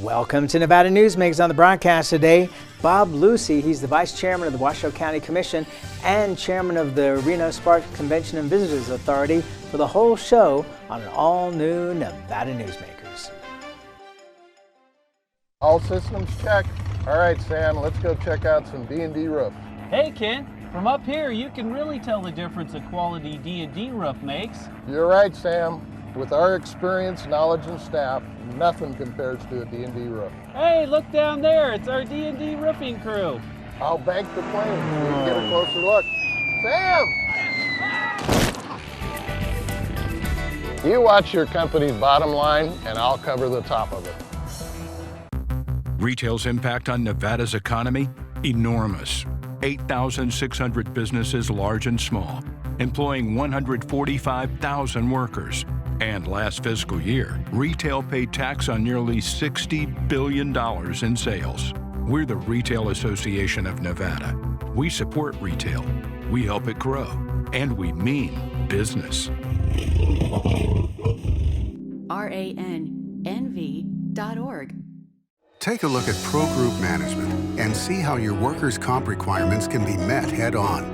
Welcome to Nevada Newsmakers. On the broadcast today, Bob Lucey. He's the Vice Chairman of the Washoe County Commission and Chairman of the Reno Sparks Convention and Visitors Authority for the whole show on an all-new Nevada Newsmakers. All systems check. All right, Sam, let's go check out some D&D roof. Hey, Ken. From up here, you can really tell the difference a quality D&D roof makes. You're right, Sam. With our experience, knowledge, and staff, nothing compares to a D&D roof. Hey, look down there. It's our D&D roofing crew. I'll bank the plane so you can get a closer look. Sam! You watch your company's bottom line, and I'll cover the top of it. Retail's impact on Nevada's economy? Enormous. 8,600 businesses, large and small, employing 145,000 workers. And last fiscal year, retail paid tax on nearly $60 billion in sales. We're the Retail Association of Nevada. We support retail, we help it grow, and we mean business. RANNV.org. Take a look at Pro Group Management and see how your workers' comp requirements can be met head-on.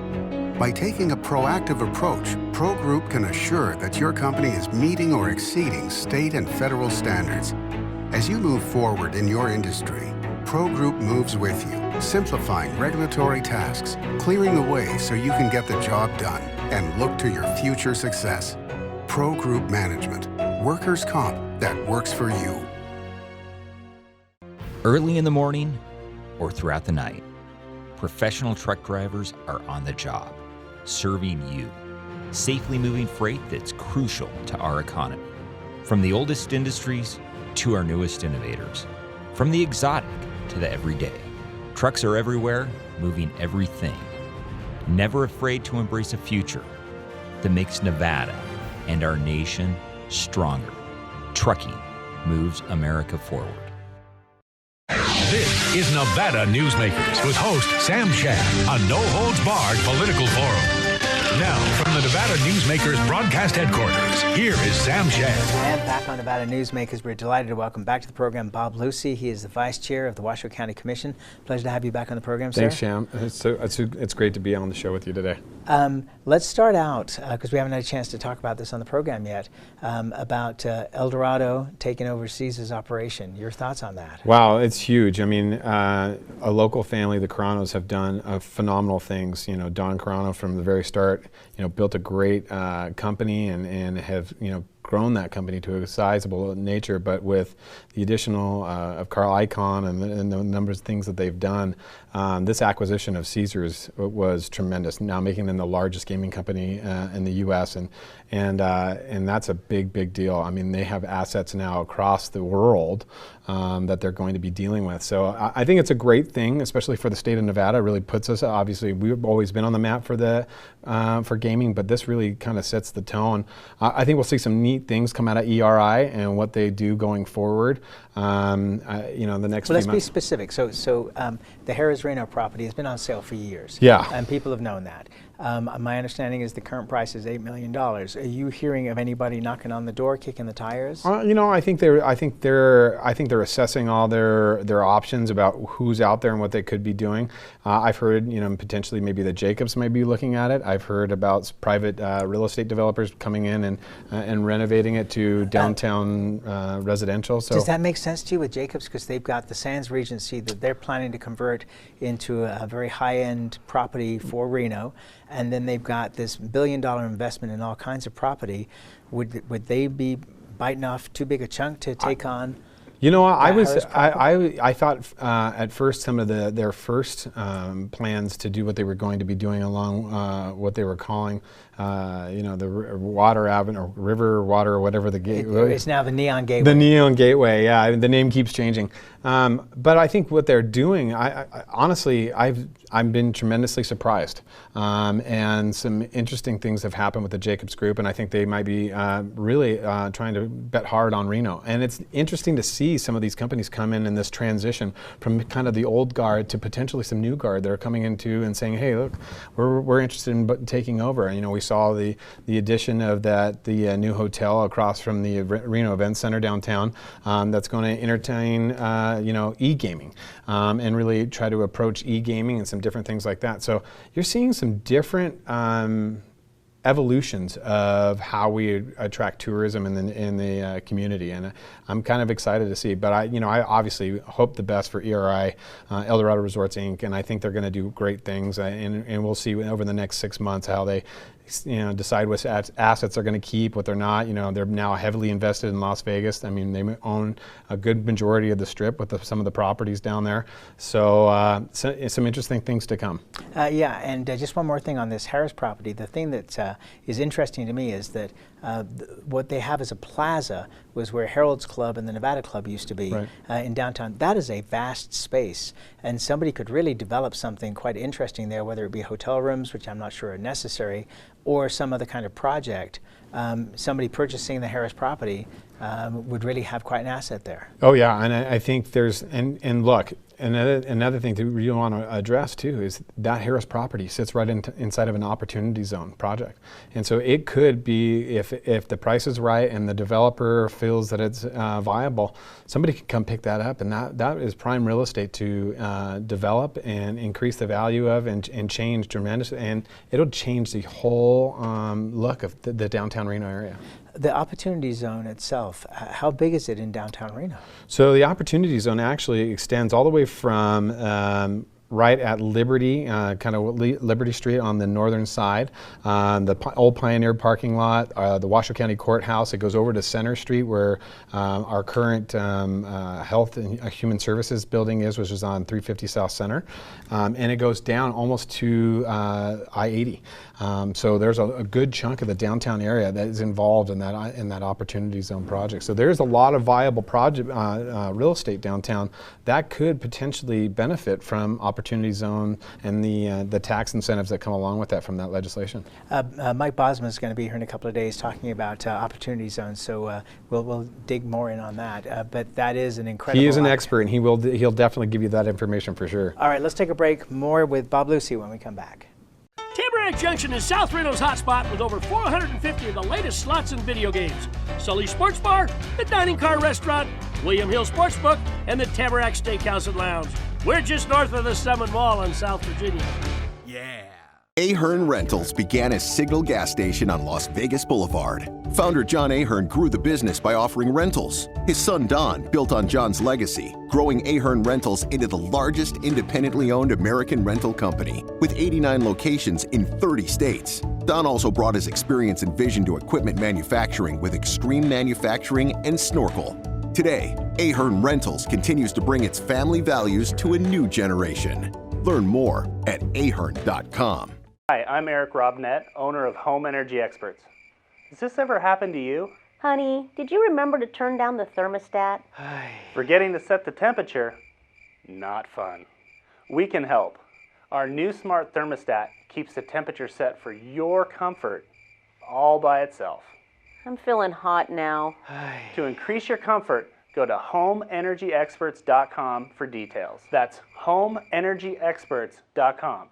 By taking a proactive approach, Pro Group can assure that your company is meeting or exceeding state and federal standards. As you move forward in your industry, Pro Group moves with you, simplifying regulatory tasks, clearing the way so you can get the job done and look to your future success. Pro Group Management, workers' comp that works for you. Early in the morning or throughout the night, professional truck drivers are on the job, serving you, safely moving freight that's crucial to our economy. From the oldest industries to our newest innovators, from the exotic to the everyday, trucks are everywhere, moving everything. Never afraid to embrace a future that makes Nevada and our nation stronger. Trucking moves America forward. This is Nevada Newsmakers with host Sam Shad, a no-holds-barred political forum. Now, from the Nevada Newsmakers broadcast headquarters, here is Sam Shad. And back on Nevada Newsmakers, we're delighted to welcome back to the program Bob Lucey. He is the Vice Chair of the Washoe County Commission. Pleasure to have you back on the program, sir. Thanks, Sam. It's great to be on the show with you today. Let's start out, because we haven't had a chance to talk about this on the program yet, about El Dorado taking over Caesar's operation. Your thoughts on that? Wow, it's huge. I mean, a local family, the Carranos, have done phenomenal things. You know, Don Carrano from the very start, built a great company and have, grown that company to a sizable nature, but with the additional of Carl Icahn and the number of things that they've done, this acquisition of Caesars was tremendous. Now making them the largest gaming company in the U.S. and that's a big deal. I mean, they have assets now across the world that they're going to be dealing with. So I think it's a great thing, especially for the state of Nevada. It really puts us, obviously, we've always been on the map for gaming, but this really kind of sets the tone. I think we'll see some neat things come out of ERI and what they do going forward. The next. Well, let's be specific. So the Harrah's Reno property has been on sale for years. Yeah. And people have known that. My understanding is the current price is $8 million. Are you hearing of anybody knocking on the door, kicking the tires? I think they're assessing all their options about who's out there and what they could be doing. I've heard, potentially maybe the Jacobs might be looking at it. I've heard about private real estate developers coming in and renovating it to downtown residential. So does that make sense to you with Jacobs? Because they've got the Sands Regency that they're planning to convert into a very high-end property for Reno. And then they've got this billion-dollar investment in all kinds of property. Would they be biting off too big a chunk to take on? I thought at first some of their first plans to do what they were going to be doing along what they were calling, the Water Avenue or River Water or whatever the gateway. It's now the Neon Gateway. The Neon Gateway, yeah. The name keeps changing, but I think what they're doing, honestly, I've been tremendously surprised, and some interesting things have happened with the Jacobs Group, and I think they might be really trying to bet hard on Reno, and it's interesting to see see some of these companies come in this transition from kind of the old guard to potentially some new guard that are coming into and saying, hey, look, we're interested in taking over. And, you know, we saw the addition of the new hotel across from the Reno Event Center downtown that's going to entertain, you know, e-gaming and really try to approach e-gaming and some different things like that. So you're seeing some different evolutions of how we attract tourism in the community, and I'm kind of excited to see. But I obviously hope the best for ERI, Eldorado Resorts Inc., and I think they're going to do great things. And we'll see over the next 6 months how they, you know, decide what assets they're going to keep, what they're not. You know, they're now heavily invested in Las Vegas. I mean, they own a good majority of the Strip with some of the properties down there. So, some interesting things to come. Yeah, and just one more thing on this Harris property. The thing that is interesting to me is that what they have as a plaza was where Harold's Club and the Nevada Club used to be, right, in downtown. That is a vast space, and somebody could really develop something quite interesting there, whether it be hotel rooms, which I'm not sure are necessary, or some other kind of project. Somebody purchasing the Harris property would really have quite an asset there. Oh yeah, and I think there's, and look, another thing that we want to address too is that Harris property sits right inside of an opportunity zone project, and so it could be, if the price is right and the developer feels that it's viable, somebody can come pick that up, and that is prime real estate to develop and increase the value of and change tremendously, and it'll change the whole look of the downtown Reno area. The Opportunity Zone itself, how big is it in downtown Reno? So the Opportunity Zone actually extends all the way from right at Liberty, kind of Liberty Street on the northern side, the old Pioneer parking lot, the Washoe County Courthouse. It goes over to Center Street where our current Health and Human Services building is, which is on 350 South Center. And it goes down almost to I-80. So there's a good chunk of the downtown area that is involved in that Opportunity Zone project. So there's a lot of viable project real estate downtown that could potentially benefit from Opportunity Zone and the tax incentives that come along with that from that legislation. Mike Bosma is going to be here in a couple of days talking about Opportunity Zones, so we'll dig more in on that. But that is an incredible. He is an expert, and he'll definitely give you that information for sure. All right, let's take a break. More with Bob Lucey when we come back. Tamarack Junction is South Reno's hotspot with over 450 of the latest slots and video games. Sully Sports Bar, the Dining Car Restaurant, William Hill Sportsbook, and the Tamarack Steakhouse and Lounge. We're just north of the Summit Mall in South Virginia. Yeah. Ahern Rentals began as Signal Gas Station on Las Vegas Boulevard. Founder John Ahern grew the business by offering rentals. His son Don built on John's legacy, growing Ahern Rentals into the largest independently owned American rental company, with 89 locations in 30 states. Don also brought his experience and vision to equipment manufacturing with Extreme Manufacturing and Snorkel. Today, Ahern Rentals continues to bring its family values to a new generation. Learn more at ahern.com. Hi, I'm Eric Robnett, owner of Home Energy Experts. Has this ever happened to you? Honey, did you remember to turn down the thermostat? Forgetting to set the temperature? Not fun. We can help. Our new smart thermostat keeps the temperature set for your comfort all by itself. I'm feeling hot now. To increase your comfort, go to homeenergyexperts.com for details. That's homeenergyexperts.com.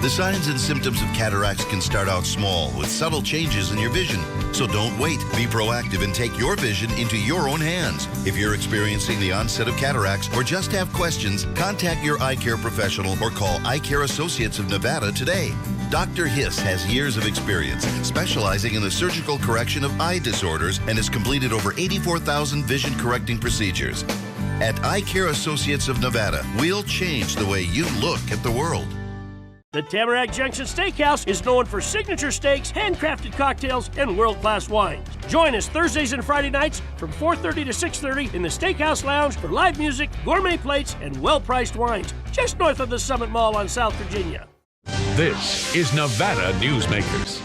The signs and symptoms of cataracts can start out small with subtle changes in your vision. So don't wait. Be proactive and take your vision into your own hands. If you're experiencing the onset of cataracts or just have questions, contact your eye care professional or call Eye Care Associates of Nevada today. Dr. Hiss has years of experience specializing in the surgical correction of eye disorders and has completed over 84,000 vision correcting procedures. At Eye Care Associates of Nevada, we'll change the way you look at the world. The Tamarack Junction Steakhouse is known for signature steaks, handcrafted cocktails, and world-class wines. Join us Thursdays and Friday nights from 4:30 to 6:30 in the Steakhouse Lounge for live music, gourmet plates, and well-priced wines, just north of the Summit Mall on South Virginia. This is Nevada Newsmakers.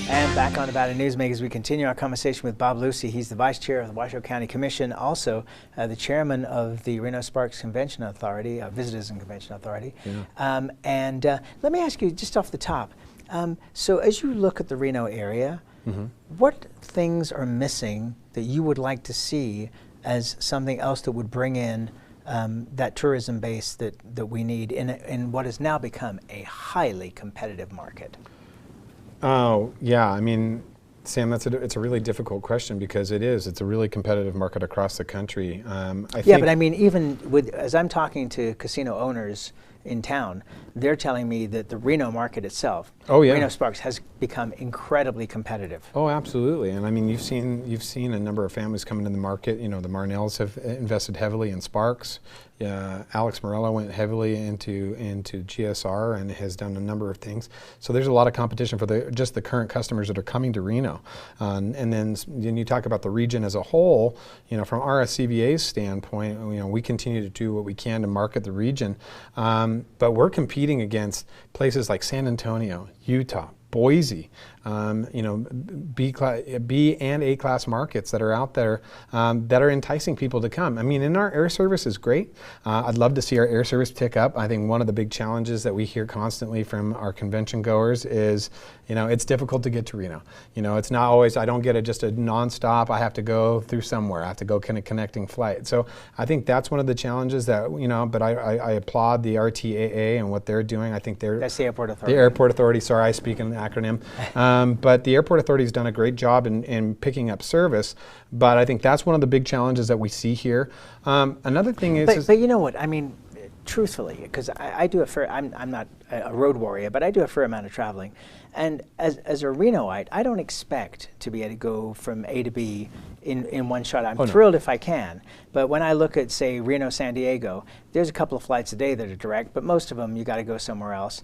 And back on Nevada Newsmakers, we continue our conversation with Bob Lucey. He's the Vice Chair of the Washoe County Commission, also the Chairman of the Reno Sparks Convention Authority, Visitors and Convention Authority. Yeah. Let me ask you, just off the top, so as you look at the Reno area, what things are missing that you would like to see as something else that would bring in that tourism base that we need in what has now become a highly competitive market? Oh, yeah. I mean, Sam, it's a really difficult question because it's a really competitive market across the country. But I mean, even as I'm talking to casino owners in town, they're telling me that the Reno market itself, Reno Sparks, has become incredibly competitive. Oh, absolutely. And I mean, you've seen a number of families come into the market. You know, the Marnells have invested heavily in Sparks. Alex Morello went heavily into GSR and has done a number of things. So there's a lot of competition for just the current customers that are coming to Reno. And then you talk about the region as a whole. You know, from RSCVA's standpoint, you know, we continue to do what we can to market the region, but we're competing against places like San Antonio, Utah, Boise, you know, B and A class markets that are out there that are enticing people to come. I mean, and our air service is great. I'd love to see our air service tick up. I think one of the big challenges that we hear constantly from our convention goers is, you know, it's difficult to get to Reno. You know, it's not always, I don't get just a nonstop. I have to go through somewhere. I have to go kind of connecting flight. So I think that's one of the challenges that, you know, but I applaud the RTAA and what they're doing. I think that's the Airport Authority. The Airport Authority, sorry, I speak in an acronym. But the Airport Authority has done a great job in picking up service. But I think that's one of the big challenges that we see here. Another thing is... But you know what, I mean, truthfully, because I do I'm not a road warrior, but I do a fair amount of traveling. And as a Renoite, I don't expect to be able to go from A to B in one shot. I'm thrilled if I can. But when I look at, say, Reno, San Diego, there's a couple of flights a day that are direct, but most of them you got to go somewhere else.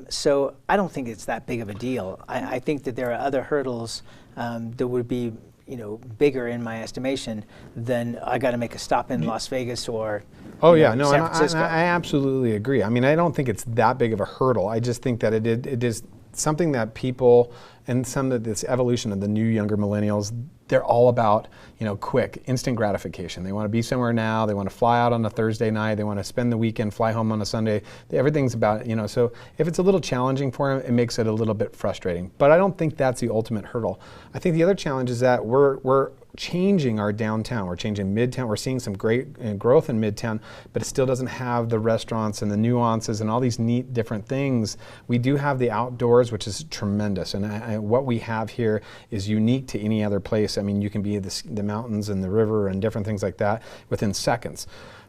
So I don't think it's that big of a deal. I think that there are other hurdles that would be, you know, bigger in my estimation than I got to make a stop in Las Vegas or San Francisco. I absolutely agree. I mean, I don't think it's that big of a hurdle. I just think that it is something that people, and some of this evolution of the new younger millennials, they're all about, you know, quick, instant gratification. They want to be somewhere now. They want to fly out on a Thursday night. They want to spend the weekend, fly home on a Sunday. Everything's about, you know, so if it's a little challenging for them, it makes it a little bit frustrating. But I don't think that's the ultimate hurdle. I think the other challenge is that we're changing our downtown. We're changing Midtown. We're seeing some great growth in Midtown, but it still doesn't have the restaurants and the nuances and all these neat different things. We do have the outdoors, which is tremendous. And what we have here is unique to any other place. I mean, you can be the mountains and the river and different things like that within seconds.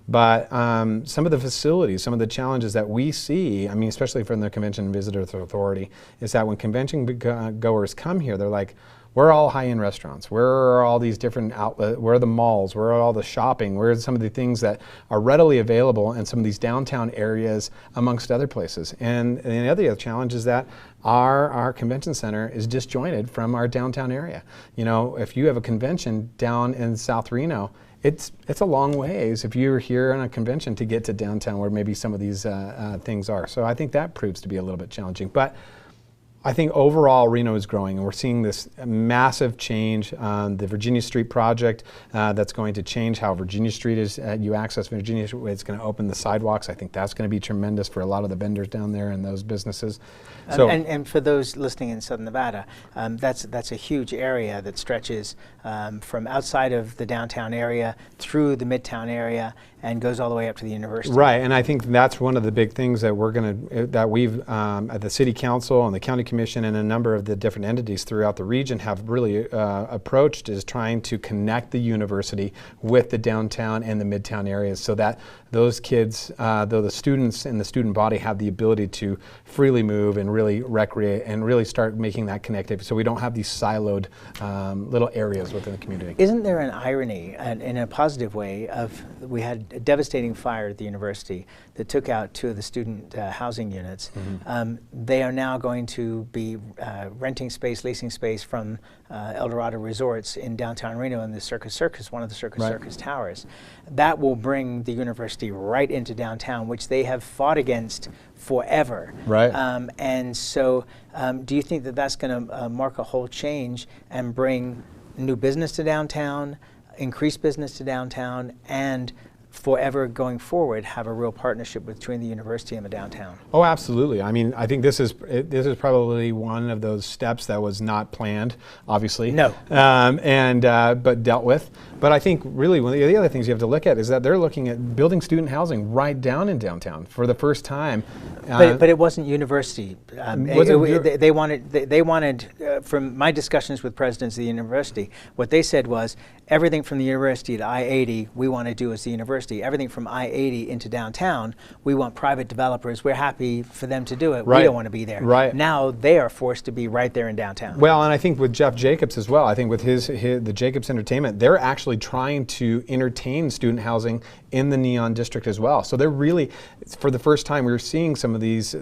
But some of the facilities, some of the challenges that we see, I mean, especially from the Convention and Visitors Authority, is that when convention goers come here, they're like, where are all high-end restaurants? Where are all these different outlets? Where are the malls? Where are all the shopping? Where are some of the things that are readily available in some of these downtown areas amongst other places? And the other challenge is that our convention center is disjointed from our downtown area. You know, if you have a convention down in South Reno, it's a long ways if you're here on a convention to get to downtown where maybe some of these things are. So I think that proves to be a little bit challenging. But I think overall Reno is growing, and we're seeing this massive change. The Virginia Street project that's going to change how Virginia Street is, you access Virginia Street. It's going to open the sidewalks. I think that's going to be tremendous for a lot of the vendors down there and those businesses. So, and for those listening in Southern Nevada, that's a huge area that stretches from outside of the downtown area through the Midtown area and goes all the way up to the university. Right, and I think that's one of the big things that we've at the City Council and the County Commission and a number of the different entities throughout the region have really approached, is trying to connect the university with the downtown and the Midtown areas so that those kids, though the students and the student body have the ability to freely move and really recreate and really start making that connective so we don't have these siloed little areas within the community. Isn't there an irony, in a positive way, of we had a devastating fire at the university that took out 2 of the student housing units. Mm-hmm. They are now going to be renting space, leasing space from El Dorado Resorts in downtown Reno in the Circus, one of the Circus towers. That will bring the university right into downtown, which they have fought against forever. Right. And so do you think that that's going to mark a whole change and bring new business to downtown, increase business to downtown, and forever going forward have a real partnership between the university and the downtown. Oh, absolutely. I mean, I think this is probably one of those steps that was not planned, obviously. No. But dealt with. But I think really one of the other things you have to look at is that they're looking at building student housing right down in downtown for the first time. But it wasn't university. They wanted from my discussions with presidents of the university, what they said was, everything from the university to I-80, we want to do as the university. Everything from I-80 into downtown, we want private developers. We're happy for them to do it. Right. We don't want to be there. Right. Now they are forced to be right there in downtown. Well, and I think with Jeff Jacobs as well, I think with the Jacobs Entertainment, they're actually trying to entertain student housing in the Neon District as well. So they're really, for the first time, we're seeing some of these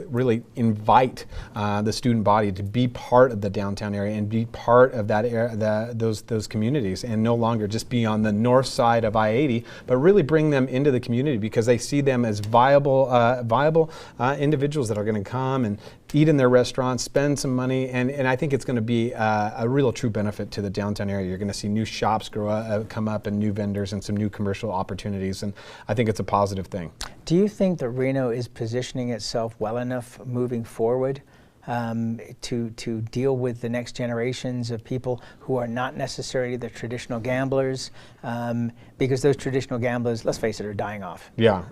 really invite the student body to be part of the downtown area and be part of that area, those communities, and no longer just be on the north side of I-80, but really bring them into the community because they see them as viable individuals that are going to come and eat in their restaurants, spend some money, and I think it's going to be a real true benefit to the downtown area. You're going to see new shops come up and new vendors and some new commercial opportunities, and I think it's a positive thing. Do you think that Reno is positioning itself well enough moving forward to deal with the next generations of people who are not necessarily the traditional gamblers, because those traditional gamblers, let's face it, are dying off. Yeah.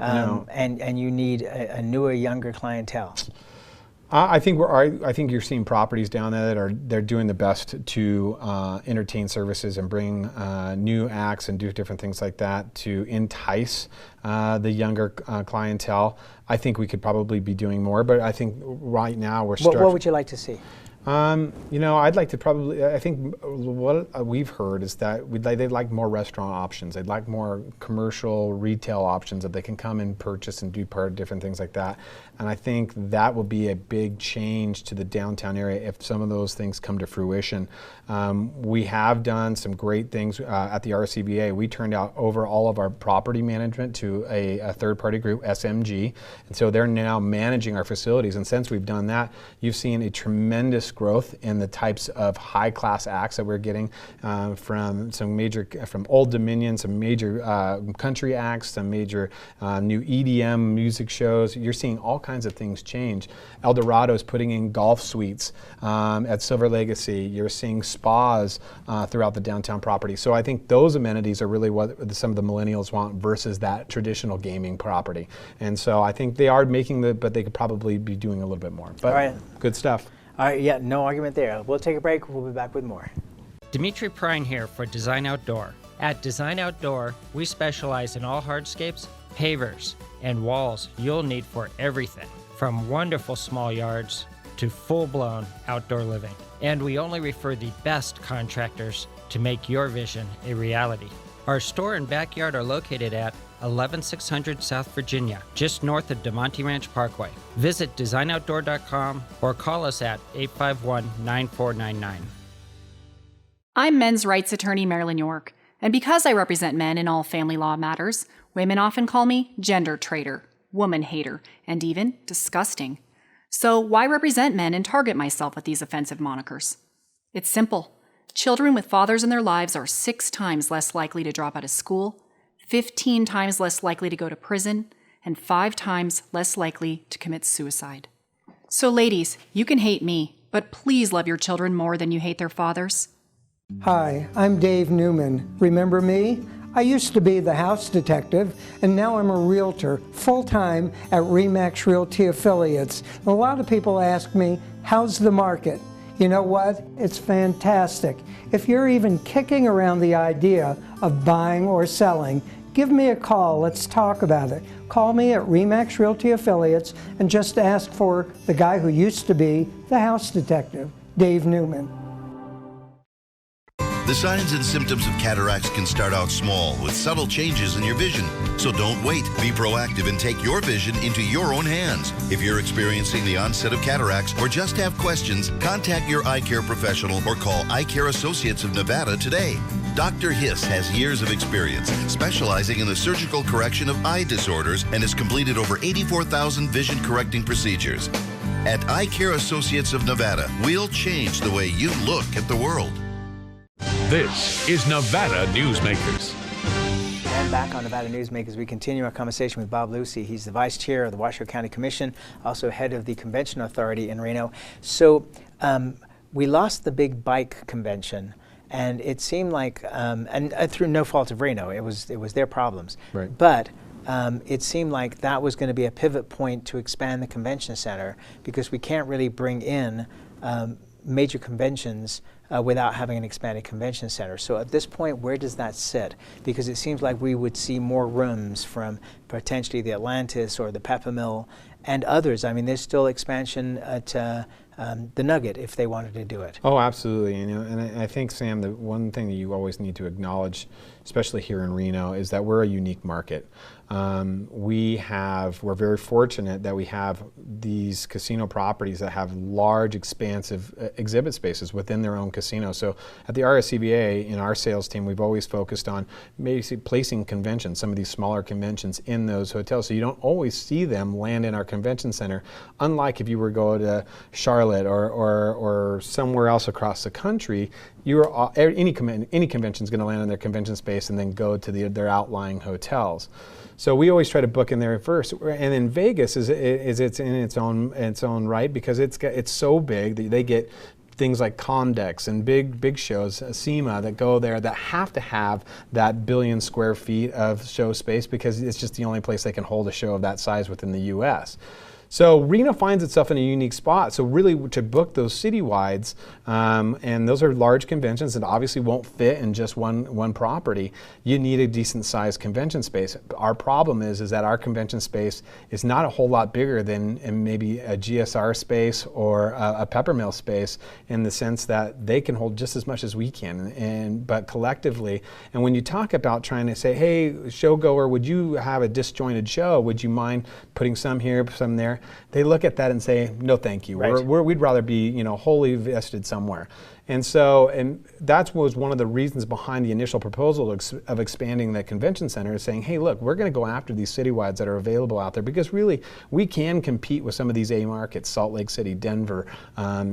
And you need a newer, younger clientele. I think you're seeing properties down there that they're doing the best to entertain services and bring new acts and do different things like that to entice the younger clientele. I think we could probably be doing more, but I think right now we're starting. What would you like to see? I'd like to probably, I think what we've heard is that they'd like more restaurant options. They'd like more commercial retail options that they can come and purchase and do part of different things like that. And I think that will be a big change to the downtown area if some of those things come to fruition. We have done some great things at the RCBA. We turned out over all of our property management to a third-party group, SMG, and so they're now managing our facilities. And since we've done that, you've seen a tremendous growth in the types of high-class acts that we're getting from Old Dominion, some major country acts, some major new EDM music shows. You're seeing all kinds of things change. El Dorado's putting in golf suites at Silver Legacy. You're seeing spas throughout the downtown property. So I think those amenities are really what some of the millennials want versus that traditional gaming property. And so I think they are making but they could probably be doing a little bit more. But all right. Good stuff. All right, yeah, no argument there. We'll take a break. We'll be back with more. Dimitri Prine here for Design Outdoor. At Design Outdoor, we specialize in all hardscapes, pavers, and walls you'll need for everything, from wonderful small yards to full-blown outdoor living. And we only refer the best contractors to make your vision a reality. Our store and backyard are located at 11600 South Virginia, just north of DeMonte Ranch Parkway. Visit designoutdoor.com or call us at 851-9499. I'm men's rights attorney Marilyn York, and because I represent men in all family law matters, women often call me gender traitor, woman hater, and even disgusting. So why represent men and target myself with these offensive monikers? It's simple. Children with fathers in their lives are 6 times less likely to drop out of school, 15 times less likely to go to prison, and 5 times less likely to commit suicide. So ladies, you can hate me, but please love your children more than you hate their fathers. Hi, I'm Dave Newman. Remember me? I used to be the house detective, and now I'm a realtor, full-time at RE/MAX Realty Affiliates. A lot of people ask me, how's the market? You know what? It's fantastic. If you're even kicking around the idea of buying or selling, give me a call. Let's talk about it. Call me at RE/MAX Realty Affiliates and just ask for the guy who used to be the house detective, Dave Newman. The signs and symptoms of cataracts can start out small with subtle changes in your vision. So don't wait. Be proactive and take your vision into your own hands. If you're experiencing the onset of cataracts or just have questions, contact your eye care professional or call Eye Care Associates of Nevada today. Dr. Hiss has years of experience specializing in the surgical correction of eye disorders and has completed over 84,000 vision correcting procedures. At Eye Care Associates of Nevada, we'll change the way you look at the world. This is Nevada Newsmakers. And Welcome back on Nevada Newsmakers. We continue our conversation with Bob Lucey. He's the Vice Chair of the Washoe County Commission, also head of the Convention Authority in Reno. So we lost the big bike convention, and it seemed like, and through no fault of Reno, it was their problems. Right. But it seemed like that was going to be a pivot point to expand the convention center, because we can't really bring in major conventions without having an expanded convention center. So at this point, where does that sit? Because it seems like we would see more rooms from potentially the Atlantis or the Peppermill and others. I mean, there's still expansion at the Nugget if they wanted to do it. Oh, absolutely. And I think, Sam, the one thing that you always need to acknowledge, especially here in Reno, is that we're a unique market. We're very fortunate that we have these casino properties that have large, expansive exhibit spaces within their own casino. So at the RSCBA, in our sales team, we've always focused on maybe placing conventions, some of these smaller conventions in those hotels. So you don't always see them land in our convention center, unlike if you were to go to Charlotte or somewhere else across the country. Any convention is going to land in their convention space and then go to their outlying hotels. So we always try to book in there first. And in Vegas it's in its own right, because it's so big that they get things like Comdex and big shows, SEMA, that go there that have to have that billion square feet of show space, because it's just the only place they can hold a show of that size within the U.S. So Reno finds itself in a unique spot. So really, to book those citywides, and those are large conventions that obviously won't fit in just one property, you need a decent sized convention space. Our problem is that our convention space is not a whole lot bigger than maybe a GSR space or a Peppermill space, in the sense that they can hold just as much as we can, but collectively. And when you talk about trying to say, hey, showgoer, would you have a disjointed show? Would you mind putting some here, some there? They look at that and say, no, thank you. Right. We'd rather be, wholly vested somewhere. And that was one of the reasons behind the initial proposal of expanding the convention center, is saying, hey, look, we're going to go after these citywides that are available out there, because really we can compete with some of these A markets, Salt Lake City, Denver,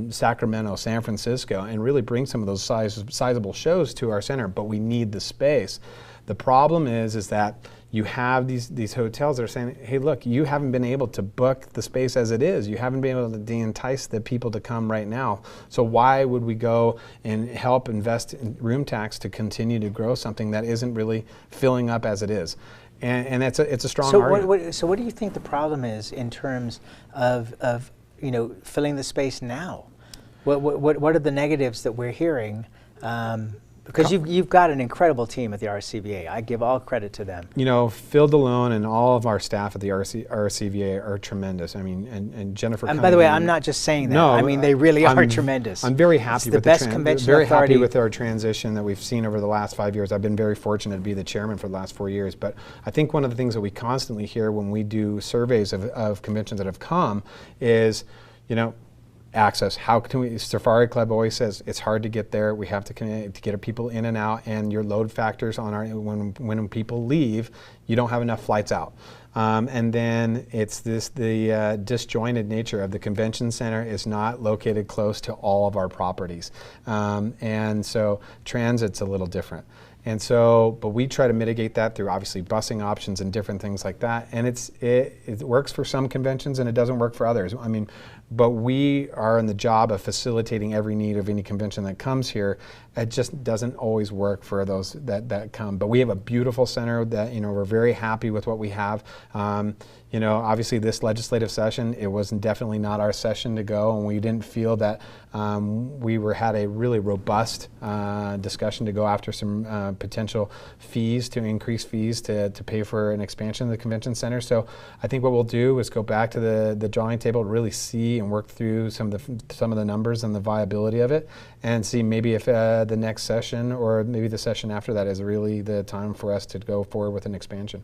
Sacramento, San Francisco, and really bring some of those sizable shows to our center, but we need the space. The problem is that you have these hotels that are saying, hey, look, you haven't been able to book the space as it is. You haven't been able to entice the people to come right now. So why would we go and help invest in room tax to continue to grow something that isn't really filling up as it is? And it's a strong argument. So what do you think the problem is in terms of filling the space now? What are the negatives that we're hearing? Because you've got an incredible team at the RSCVA. I give all credit to them. Phil DeLone and all of our staff at the RSCVA are tremendous. I mean, and Jennifer. And by the way, I'm not just saying that. No, I mean, they really are tremendous. I'm very happy with happy with our transition that we've seen over the last 5 years. I've been very fortunate to be the chairman for the last 4 years. But I think one of the things that we constantly hear when we do surveys of conventions that have come is, access. How can we? Safari Club always says it's hard to get there. We have to get our people in and out, and your load factors on when people leave, you don't have enough flights out. And then it's the disjointed nature of the convention center is not located close to all of our properties, and so transit's a little different. And so, but we try to mitigate that through obviously busing options and different things like that. And it works for some conventions and it doesn't work for others. I mean, but we are in the job of facilitating every need of any convention that comes here. It just doesn't always work for those that come. But we have a beautiful center that, we're very happy with what we have. Obviously this legislative session, it was definitely not our session to go, and we didn't feel that we had a really robust discussion to go after some potential fees, to increase fees to pay for an expansion of the convention center. So I think what we'll do is go back to the drawing table, really see and work through some of the numbers and the viability of it, and see maybe if the next session or maybe the session after that is really the time for us to go forward with an expansion.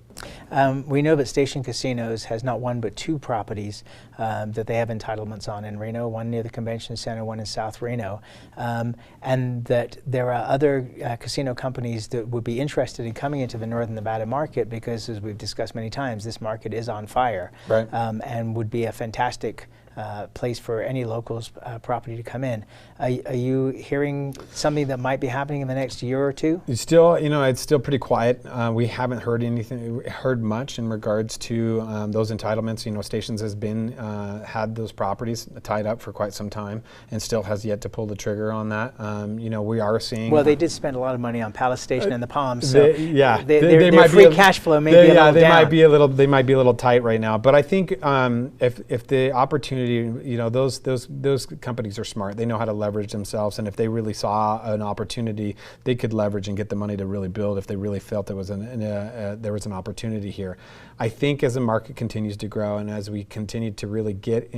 We know that Station Casinos has not one but two properties that they have entitlements on in Reno, one near the convention center, one in South Reno, and that there are other casino companies that would be interested in coming into the Northern Nevada market, because as we've discussed many times, this market is on fire, right. And would be a fantastic place for any local's property to come in. Are you hearing something that might be happening in the next year or two? It's still, it's still pretty quiet. We haven't heard much in regards to those entitlements. Stations has been had those properties tied up for quite some time and still has yet to pull the trigger on that. We are seeing. Well, they did spend a lot of money on Palace Station and the Palms, so they their free cash flow may be a little down. They might be a little tight right now. But I think if the opportunity, those companies are smart. They know how to leverage themselves, and if they really saw an opportunity, they could leverage and get the money to really build if they really felt there was an opportunity here. I think as the market continues to grow and as we continue to really get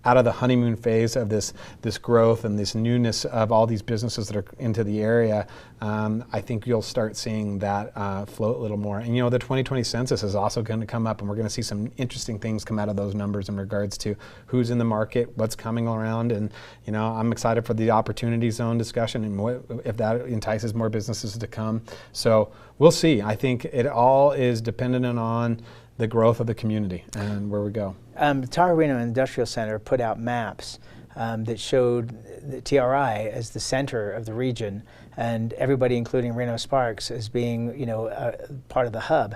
out of the honeymoon phase of this growth and this newness of all these businesses that are into the area, I think you'll start seeing that float a little more. And the 2020 census is also going to come up, and we're going to see some interesting things come out of those numbers in regards to who's in the market, what's coming around, and I'm excited for the opportunity zone discussion and if that entices more businesses to come. So we'll see. I think it all is dependent on the growth of the community and where we go. Tar Reno Industrial Center put out maps that showed the TRI as the center of the region, and everybody, including Reno Sparks, as being part of the hub.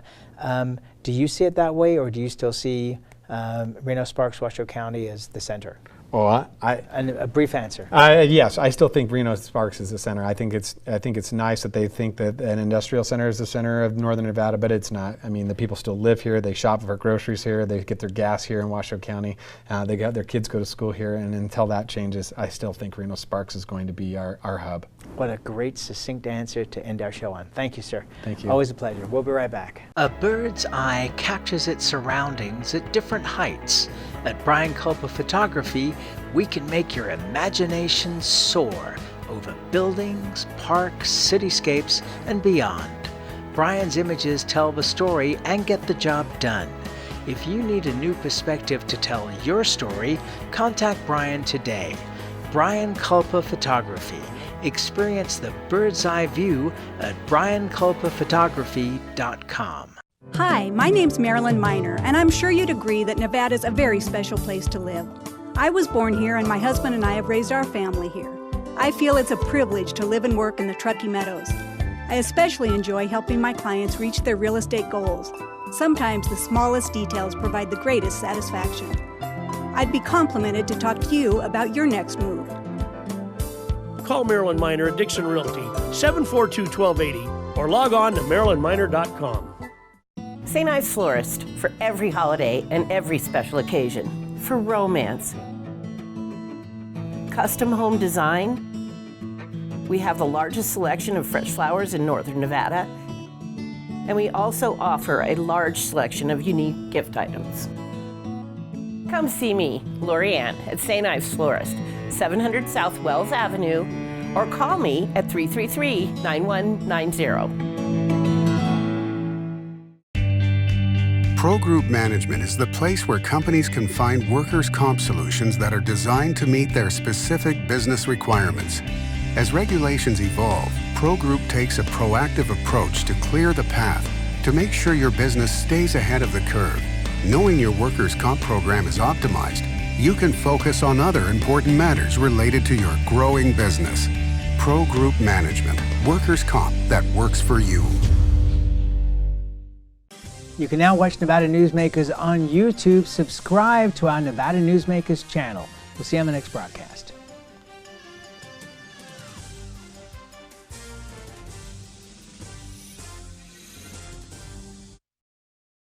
Do you see it that way, or do you still see Reno Sparks, Washoe County as the center? Well, and a brief answer. Yes, I still think Reno Sparks is the center. I think it's nice that they think that an industrial center is the center of northern Nevada, but it's not. I mean, the people still live here. They shop for groceries here. They get their gas here in Washoe County. They got their kids go to school here, and until that changes, I still think Reno Sparks is going to be our hub. What a great, succinct answer to end our show on. Thank you, sir. Thank you. Always a pleasure. We'll be right back. A bird's eye captures its surroundings at different heights. At Brian Culpa Photography, we can make your imagination soar over buildings, parks, cityscapes, and beyond. Brian's images tell the story and get the job done. If you need a new perspective to tell your story, contact Brian today. Brian Culpa Photography. Experience the bird's eye view at brianculpaphotography.com. Hi, my name's Marilyn Miner, and I'm sure you'd agree that Nevada's a very special place to live. I was born here, and my husband and I have raised our family here. I feel it's a privilege to live and work in the Truckee Meadows. I especially enjoy helping my clients reach their real estate goals. Sometimes the smallest details provide the greatest satisfaction. I'd be complimented to talk to you about your next move. Call Marilyn Miner at Dixon Realty, 742-1280, or log on to marilynminer.com. St. Ives Florist, for every holiday and every special occasion. For romance. Custom home design. We have the largest selection of fresh flowers in northern Nevada. And we also offer a large selection of unique gift items. Come see me, Lori Ann, at St. Ives Florist, 700 South Wells Avenue, or call me at 333-9190. Pro Group Management is the place where companies can find workers' comp solutions that are designed to meet their specific business requirements. As regulations evolve, Pro Group takes a proactive approach to clear the path to make sure your business stays ahead of the curve. Knowing your workers' comp program is optimized, you can focus on other important matters related to your growing business. Pro Group Management, workers' comp that works for you. You can now watch Nevada Newsmakers on YouTube. Subscribe to our Nevada Newsmakers channel. We'll see you on the next broadcast.